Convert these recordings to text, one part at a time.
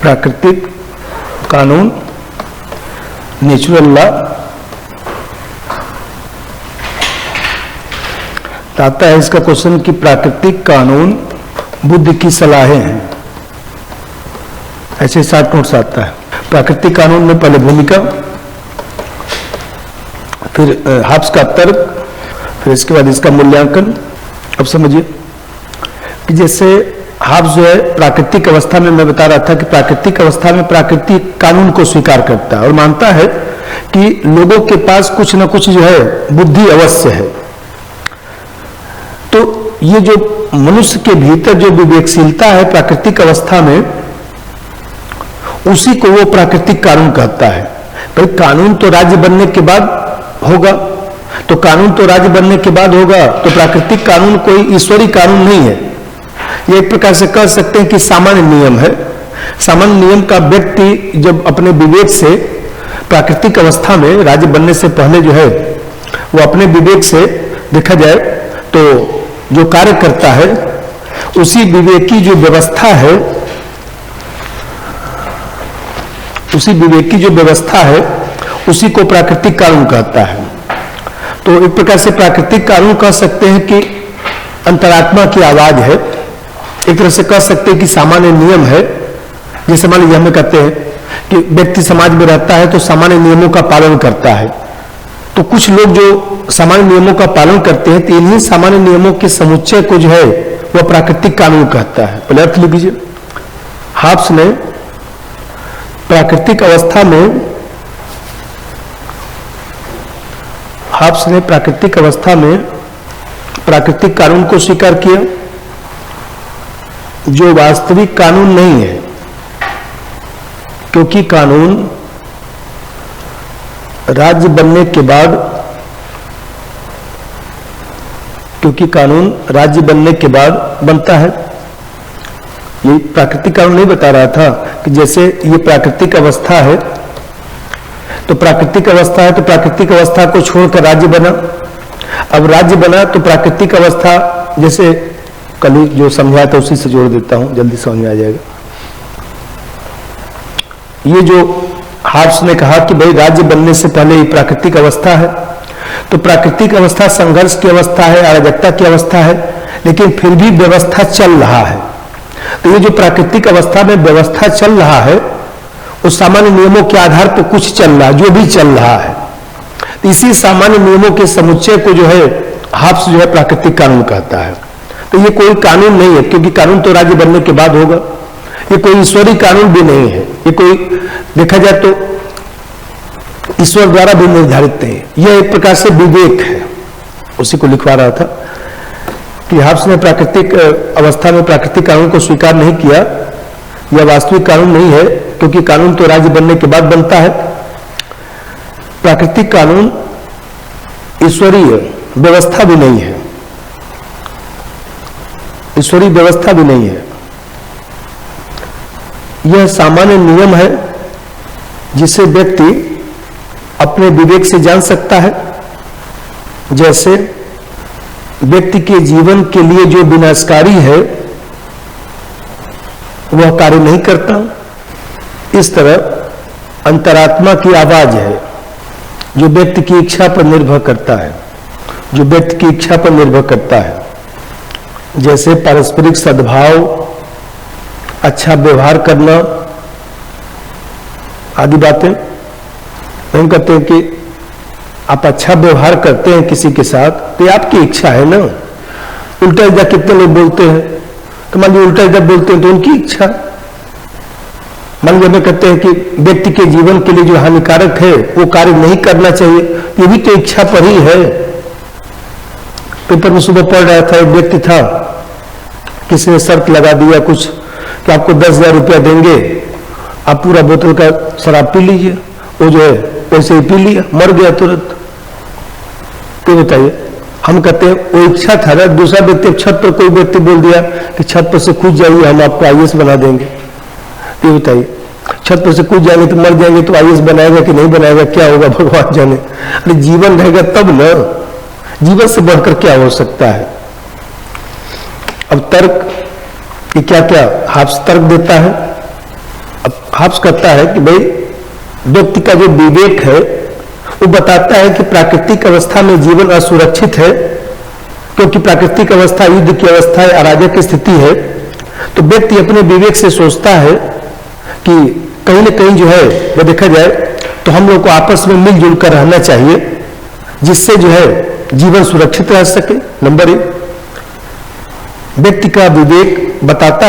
प्राकृतिक कानून, natural law. आता है इसका क्वेश्चन कि प्राकृतिक कानून बुद्ध की सलाहें हैं। ऐसे 60 नोट्स आता है। प्राकृतिक कानून में पहले भूमिका, फिर हाब्स का तर्क, फिर इसके बाद इसका मूल्यांकन। अब समझिए कि जैसे हाब्स जो है प्राकृतिक अवस्था में, मैं बता रहा था कि प्राकृतिक अवस्था में प्राकृतिक कानून को स्वीकार करता है और मानता है कि लोगों के पास कुछ न कुछ जो है बुद्धि अवश्य है। तो ये जो मनुष्य के भीतर जो विवेकशीलता है प्राकृतिक अवस्था में, उसी को वो प्राकृतिक कानून कहता है। पर कानून तो राज्य बनने के बाद होगा, तो कानून तो राज्य बनने के बाद होगा, तो प्राकृतिक कानून कोई ईश्वरीय कानून नहीं है। ये एक प्रकार से कह सकते हैं कि सामान्य नियम है। सामान्य नियम का व्यक्ति जब अपने विवेक से प्राकृतिक अवस्था में राज्य बनने से पहले जो है वो अपने विवेक से देखा जाए तो जो कार्य करता है, उसी विवेक की जो व्यवस्था है, उसी विवेक की जो व्यवस्था है उसी को प्राकृतिक कानून कहता है। तो एक प्रकार से प्राकृतिक कानून कह सकते हैं कि अंतरात्मा की आवाज है। एक तरह से कह सकते हैं कि सामान्य नियम है। जैसे मान लीजिए हमें कहते हैं कि व्यक्ति समाज में रहता है तो सामान्य नियमों का पालन करता है। तो कुछ लोग जो सामान्य नियमों का पालन करते हैं, तो इन्हीं सामान्य नियमों के समुच्चय को जो है वह प्राकृतिक कानून कहता है। पहले अर्थ लिख लीजिए। हाब्स ने प्राकृतिक अवस्था में, हाब्स ने प्राकृतिक अवस्था में प्राकृतिक कानून को स्वीकार किया जो वास्तविक कानून नहीं है, क्योंकि कानून राज्य बनने के बाद, क्योंकि कानून राज्य बनने के बाद बनता है। ये प्राकृतिक कानून नहीं बता रहा था कि जैसे ये प्राकृतिक अवस्था है, तो प्राकृतिक अवस्था है तो प्राकृतिक अवस्था को छोड़कर राज्य बना। अब राज्य बना तो प्राकृतिक अवस्था, जैसे कल ही जो समझाया था उसी से जोड़ देता हूं, जल्दी समझ में आ जाएगा। ये जो हाब्स ने कहा कि भाई राज्य बनने से पहले ही प्राकृतिक अवस्था है, तो प्राकृतिक अवस्था संघर्ष की अवस्था है, अराजकता की अवस्था है, लेकिन फिर भी व्यवस्था चल रहा है। तो ये जो प्राकृतिक अवस्था में व्यवस्था चल रहा है, उस सामान्य नियमों के आधार पर कुछ चल रहा है, जो भी चल रहा है। तो इसी सामान्य नियमों के समुच्चय को जो है हाब्स जो है प्राकृतिक कानून कहता है। तो ये कोई कानून नहीं है, क्योंकि कानून तो राज्य बनने के बाद होगा। ये कोई ईश्वरीय कानून भी नहीं है। ये कोई देखा जाए तो ईश्वर द्वारा भी निर्धारित नहीं है। यह एक प्रकार से विवेक है। उसी को लिखवा रहा था कि हाब्स ने प्राकृतिक अवस्था में प्राकृतिक कानून को स्वीकार नहीं किया। यह वास्तविक कानून नहीं है, क्योंकि कानून तो राज्य बनने के बाद बनता है। प्राकृतिक कानून ईश्वरीय व्यवस्था भी नहीं है, ईश्वरीय व्यवस्था भी नहीं है। यह सामान्य नियम है जिसे व्यक्ति अपने विवेक से जान सकता है। जैसे व्यक्ति के जीवन के लिए जो विनाशकारी है वह कार्य नहीं करता। इस तरह अंतरात्मा की आवाज है जो व्यक्ति की इच्छा पर निर्भर करता है, जो व्यक्ति की इच्छा पर निर्भर करता है। जैसे पारस्परिक सद्भाव, अच्छा व्यवहार करना आदि बातें। हम कहते हैं कि आप अच्छा व्यवहार करते हैं किसी के साथ, तो आपकी इच्छा है ना। उल्टा सीधा कितने लोग बोलते हैं, तो मान लीजिए उल्टा सीधा बोलते हैं तो उनकी इच्छा। मान लीजिए हमें कहते हैं कि व्यक्ति के जीवन के लिए जो हानिकारक है वो कार्य नहीं करना चाहिए, ये भी तो इच्छा पर ही है। पेपर में सुबह पढ़ रहा था, एक व्यक्ति था, किसी ने शर्त लगा दिया कुछ कि आपको 10,000 रुपया देंगे, आप पूरा बोतल का शराब पी लीजिए। वो जो है वैसे ही पी लिया, मर गया तुरंत। तो बताइए, हम कहते हैं वो इच्छा था ना। दूसरा व्यक्ति, छत पर कोई व्यक्ति बोल दिया कि छत पर से कूद जाइए, हम आपको आईएएस बना देंगे। ये बताइए, छत पर से कूद जाएंगे तो मर जाएंगे, तो आईएएस बनाएगा कि नहीं बनाएगा, क्या होगा भगवान जाने। अरे जीवन रहेगा तब ना, जीवन से बढ़कर क्या हो सकता है। अब तर्क, ये क्या क्या हाब्स तर्क देता है। अब हाब्स कहता है कि भाई व्यक्ति का जो विवेक है वो बताता है कि प्राकृतिक अवस्था में जीवन असुरक्षित है, क्योंकि प्राकृतिक अवस्था युद्ध की अवस्था है, अराजक की स्थिति है। तो व्यक्ति अपने विवेक से सोचता है कि कहीं न कहीं जो है वो देखा जाए तो हम लोग को आपस में मिलजुल कर रहना चाहिए, जिससे जो है जीवन सुरक्षित रह सके। नंबर 1, व्यक्ति का विवेक बताता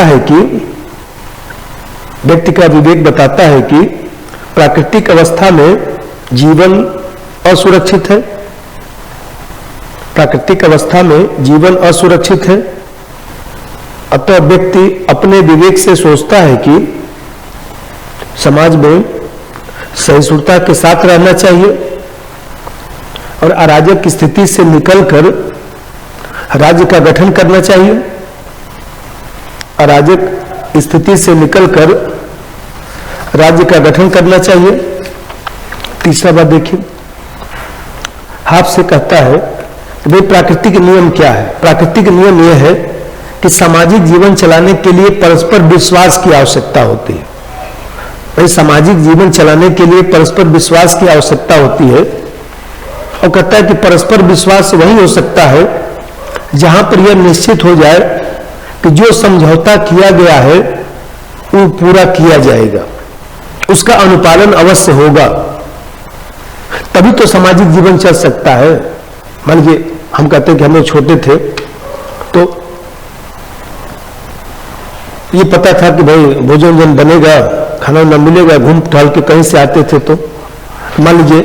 है कि प्राकृतिक अवस्था में जीवन असुरक्षित है, प्राकृतिक अवस्था में जीवन असुरक्षित है। अतः व्यक्ति अपने विवेक से सोचता है कि समाज में सहिष्णुता के साथ रहना चाहिए और अराजक की स्थिति से निकलकर राज्य का गठन करना चाहिए। अराजक स्थिति से निकलकर राज्य का गठन करना चाहिए। तीसरा बात देखिए, हाब्स से कहता है कि भाई प्राकृतिक नियम क्या है। प्राकृतिक नियम यह है कि सामाजिक जीवन चलाने के लिए परस्पर विश्वास की आवश्यकता होती है। भाई सामाजिक जीवन चलाने के लिए परस्पर विश्वास की आवश्यकता होती है, और कहता है कि परस्पर विश्वास वही हो सकता है जहां पर यह निश्चित हो जाए कि जो समझौता किया गया है वो पूरा किया जाएगा, उसका अनुपालन अवश्य होगा, तभी तो सामाजिक जीवन चल सकता है। मान लीजिए हम कहते हैं कि हम लोग छोटे थे तो ये पता था कि भाई भोजन बनेगा, खाना न मिलेगा, घूम टहल के कहीं से आते थे। तो मान लीजिए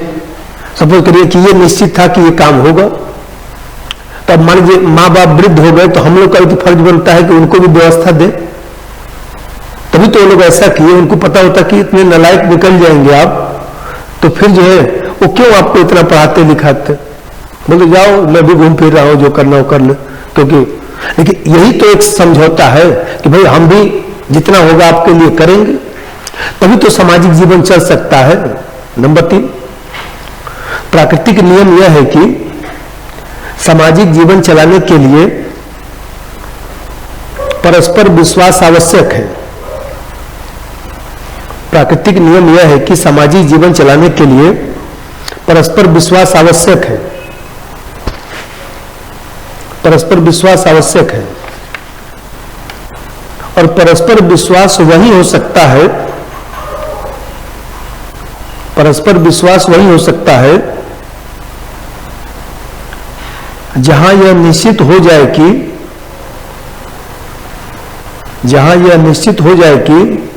सपोज करिए कि ये निश्चित था कि ये काम होगा, तो अब मान लीजिए माँ बाप वृद्ध हो गए तो हम लोग का भी फर्ज बनता है कि उनको भी व्यवस्था दे, तभी तो वो लोग ऐसा किए। उनको पता होता कि इतने नालायक निकल जाएंगे आप, तो फिर जो है वो क्यों आपको इतना पढ़ाते लिखाते, बोले जाओ मैं भी घूम फिर रहा हूं, जो करना हो कर ले। क्योंकि लेकिन यही तो एक समझौता है कि भाई हम भी जितना होगा आपके लिए करेंगे, तभी तो सामाजिक जीवन चल सकता है। नंबर 3, प्राकृतिक नियम यह है कि सामाजिक जीवन चलाने के लिए परस्पर विश्वास आवश्यक है। प्राकृतिक नियम यह है कि सामाजिक जीवन चलाने के लिए परस्पर विश्वास आवश्यक है। परस्पर विश्वास आवश्यक है, और परस्पर विश्वास वही हो सकता है, परस्पर विश्वास वही हो सकता है जहां यह निश्चित हो जाए कि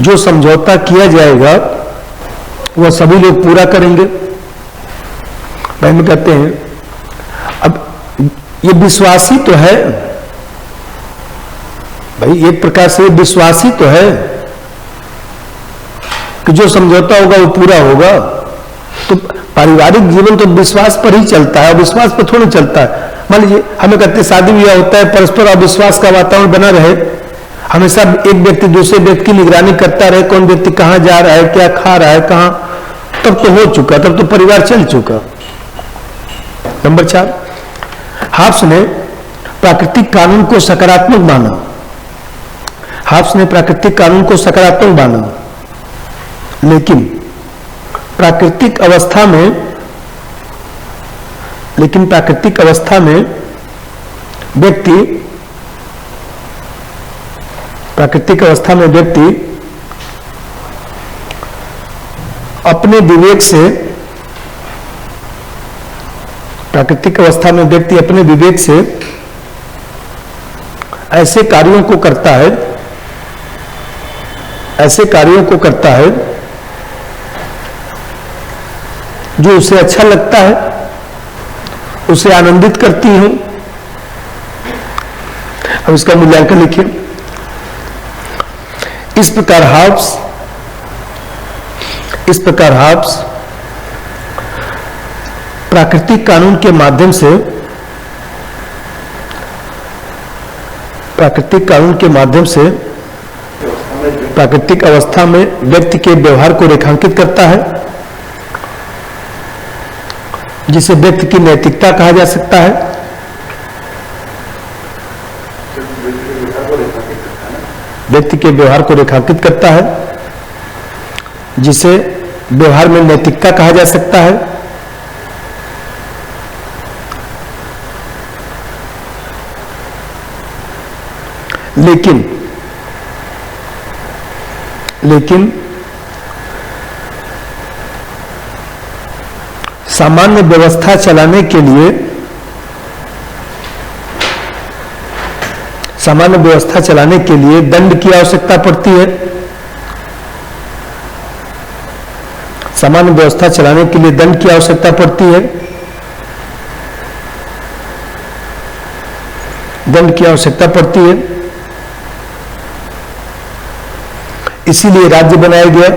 जो समझौता किया जाएगा वह सभी लोग पूरा करेंगे। भाई में कहते हैं अब ये विश्वासी तो है, भाई एक प्रकार से विश्वासी तो है कि जो समझौता होगा वो पूरा होगा। तो पारिवारिक जीवन तो विश्वास पर ही चलता है, विश्वास पर थोड़ा चलता है। मान लीजिए हमें कहते शादी ब्याह होता है, परस्पर अविश्वास का वातावरण बना रहे, हमेशा एक व्यक्ति दूसरे व्यक्ति की निगरानी करता रहे, कौन व्यक्ति कहां जा रहा है, क्या खा रहा है, कहां, तब तो हो चुका, तब तो परिवार चल चुका। नंबर 4, हाब्स ने प्राकृतिक कानून को सकारात्मक माना। हाब्स ने प्राकृतिक कानून को सकारात्मक माना, लेकिन प्राकृतिक अवस्था में व्यक्ति अपने विवेक से ऐसे कार्यों को करता है जो उसे अच्छा लगता है, उसे आनंदित करती है। अब इसका मूल्यांकन लिखिए। इस प्रकार हाब्स प्राकृतिक कानून के माध्यम से प्राकृतिक अवस्था में व्यक्ति के व्यवहार को रेखांकित करता है, जिसे व्यक्ति की नैतिकता कहा जा सकता है। व्यक्ति के व्यवहार को रेखांकित करता है, जिसे व्यवहार में नैतिकता कहा जा सकता है। लेकिन सामान्य व्यवस्था चलाने के लिए दंड की आवश्यकता पड़ती है। सामान्य व्यवस्था चलाने के लिए दंड की आवश्यकता पड़ती है। दंड की आवश्यकता पड़ती है, इसीलिए राज्य बनाया गया।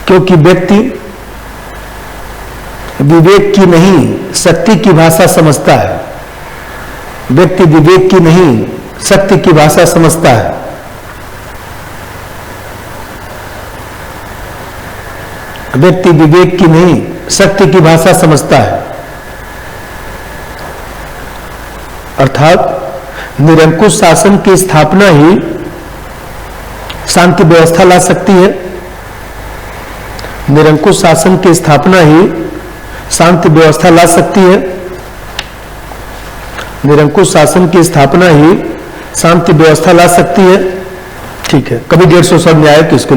क्योंकि व्यक्ति विवेक की नहीं शक्ति की भाषा समझता है। व्यक्ति विवेक की नहीं शक्ति की भाषा समझता है। व्यक्ति विवेक की नहीं शक्ति की भाषा समझता है। अर्थात निरंकुश शासन की स्थापना ही शांति व्यवस्था ला सकती है। निरंकुश शासन की स्थापना ही शांति व्यवस्था ला सकती है। निरंकुश शासन की स्थापना ही शांति व्यवस्था ला सकती है। ठीक है, कभी 150 शब्द में आए तो इसको